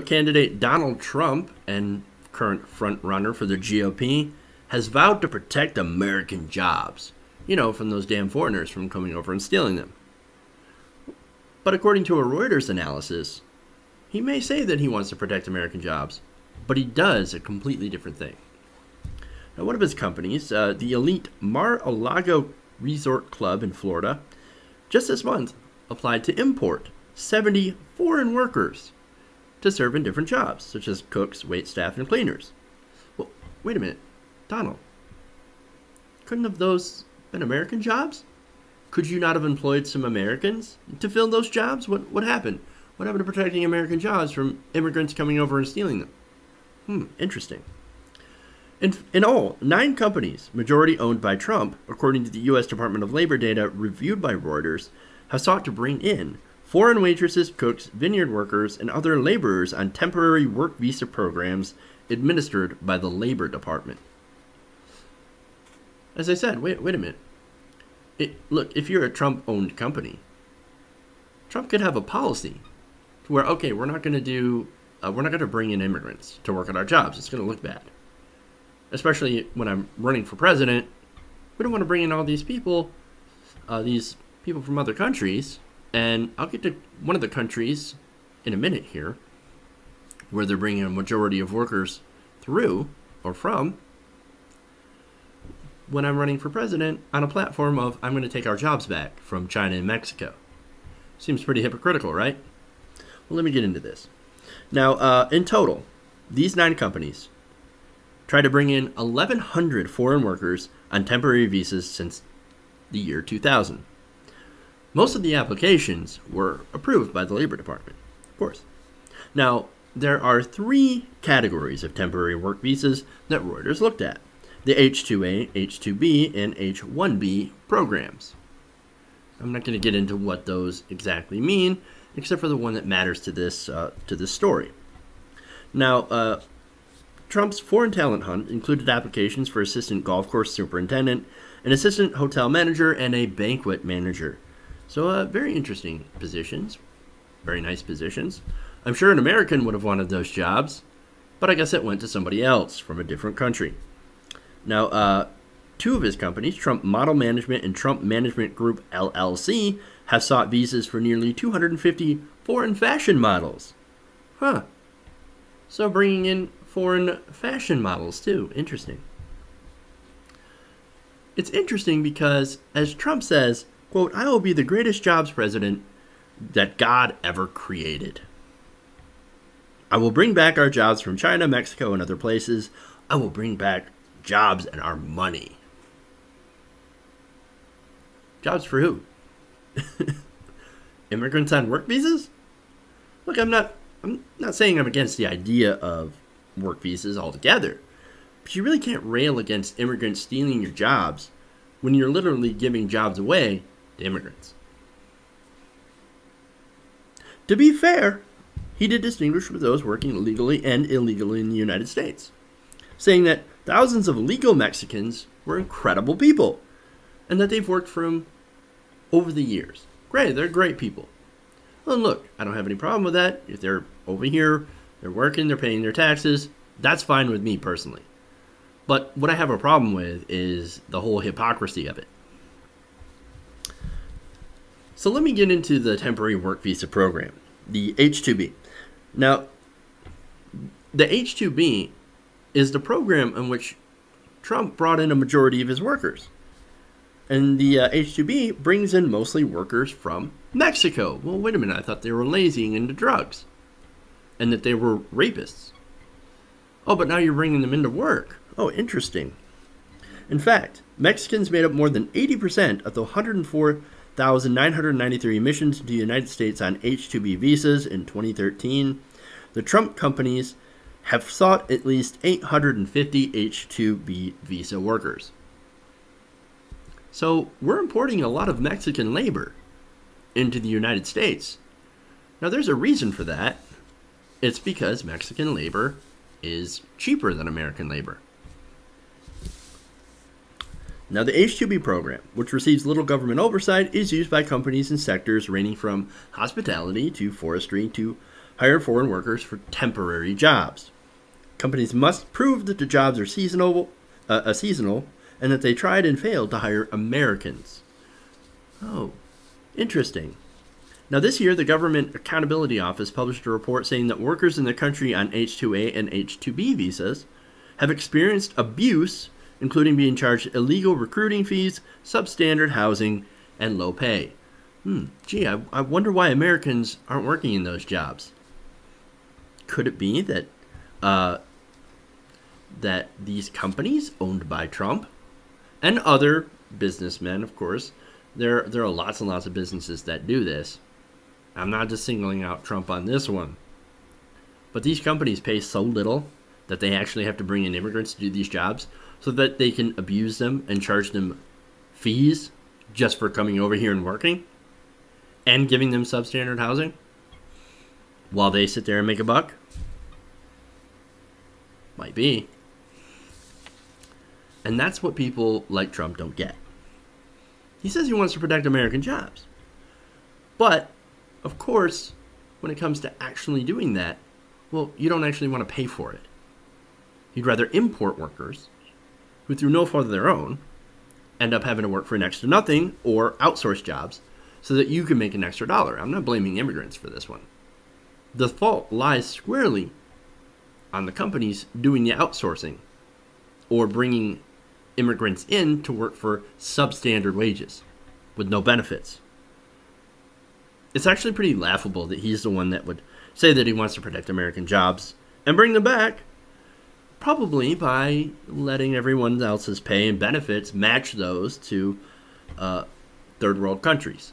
Candidate Donald Trump, and current front-runner for the GOP, has vowed to protect American jobs. You know, from those damn foreigners from coming over and stealing them. But according to a Reuters analysis, he may say that he wants to protect American jobs, but he does a completely different thing. Now, one of his companies, the elite Mar-a-Lago Resort Club in Florida, just this month applied to import 70 foreign workers to serve in different jobs, such as cooks, waitstaff, and cleaners. Well, wait a minute, Donald. Couldn't have those been American jobs? Could you not have employed some Americans to fill those jobs? What happened? What happened to protecting American jobs from immigrants coming over and stealing them? Interesting. In all, 9 companies, majority owned by Trump, according to the U.S. Department of Labor data reviewed by Reuters, have sought to bring in foreign waitresses, cooks, vineyard workers, and other laborers on temporary work visa programs administered by the Labor Department. As I said, wait a minute. Look, if you're a Trump-owned company, Trump could have a policy where, okay, we're not going to bring in immigrants to work at our jobs. It's going to look bad. Especially when I'm running for president, we don't want to bring in all these people from other countries. And I'll get to one of the countries in a minute here, where they're bringing a majority of workers through or from, when I'm running for president on a platform of I'm going to take our jobs back from China and Mexico. Seems pretty hypocritical, right? Well, let me get into this. Now, in total, these 9 companies tried to bring in 1,100 foreign workers on temporary visas since the year 2000. Most of the applications were approved by the Labor Department, of course. Now, there are 3 categories of temporary work visas that Reuters looked at: the H-2A, H-2B, and H-1B programs. I'm not going to get into what those exactly mean, except for the one that matters to this story. Now, Trump's foreign talent hunt included applications for assistant golf course superintendent, an assistant hotel manager, and a banquet manager. So very interesting positions, very nice positions. I'm sure an American would have wanted those jobs, but I guess it went to somebody else from a different country. Now, 2 of his companies, Trump Model Management and Trump Management Group LLC, have sought visas for nearly 250 foreign fashion models. So bringing in foreign fashion models too. Interesting. It's interesting because, as Trump says, quote, "I will be the greatest jobs president that God ever created. I will bring back our jobs from China, Mexico, and other places. I will bring back jobs and our money." Jobs for who? Immigrants on work visas? Look, I'm not saying I'm against the idea of work visas altogether, but you really can't rail against immigrants stealing your jobs when you're literally giving jobs away to immigrants. To be fair, he did distinguish with those working legally and illegally in the United States, saying that thousands of legal Mexicans were incredible people and that they've worked for him over the years. Great, they're great people. Well, look, I don't have any problem with that. If they're over here, they're working, they're paying their taxes, that's fine with me personally. But what I have a problem with is the whole hypocrisy of it. So let me get into the temporary work visa program, the H-2B. Now, the H-2B is the program in which Trump brought in a majority of his workers. And the H-2B brings in mostly workers from Mexico. Well, wait a minute, I thought they were lazy and into drugs, and that they were rapists. Oh, but now you're bringing them into work. Oh, interesting. In fact, Mexicans made up more than 80% of the 104,993 admissions to the United States on H-2B visas in 2013. The Trump companies have sought at least 850 H-2B visa workers. So we're importing a lot of Mexican labor into the United States. Now there's a reason for that. It's because Mexican labor is cheaper than American labor. Now the H-2B program, which receives little government oversight, is used by companies in sectors ranging from hospitality to forestry to hire foreign workers for temporary jobs. Companies must prove that the jobs are seasonal, and that they tried and failed to hire Americans. Oh, interesting. Now, this year, the Government Accountability Office published a report saying that workers in the country on H-2A and H-2B visas have experienced abuse, including being charged illegal recruiting fees, substandard housing, and low pay. Gee, I wonder why Americans aren't working in those jobs. Could it be that that these companies owned by Trump and other businessmen, of course, there are lots and lots of businesses that do this. I'm not just singling out Trump on this one. But these companies pay so little that they actually have to bring in immigrants to do these jobs so that they can abuse them and charge them fees just for coming over here and working and giving them substandard housing while they sit there and make a buck. Might be. And that's what people like Trump don't get. He says he wants to protect American jobs. But, of course, when it comes to actually doing that, well, you don't actually want to pay for it. You'd rather import workers who, through no fault of their own, end up having to work for next to nothing or outsource jobs so that you can make an extra dollar. I'm not blaming immigrants for this one. The fault lies squarely on the companies doing the outsourcing or bringing immigrants in to work for substandard wages with no benefits. It's actually pretty laughable that he's the one that would say that he wants to protect American jobs and bring them back, probably by letting everyone else's pay and benefits match those to third world countries.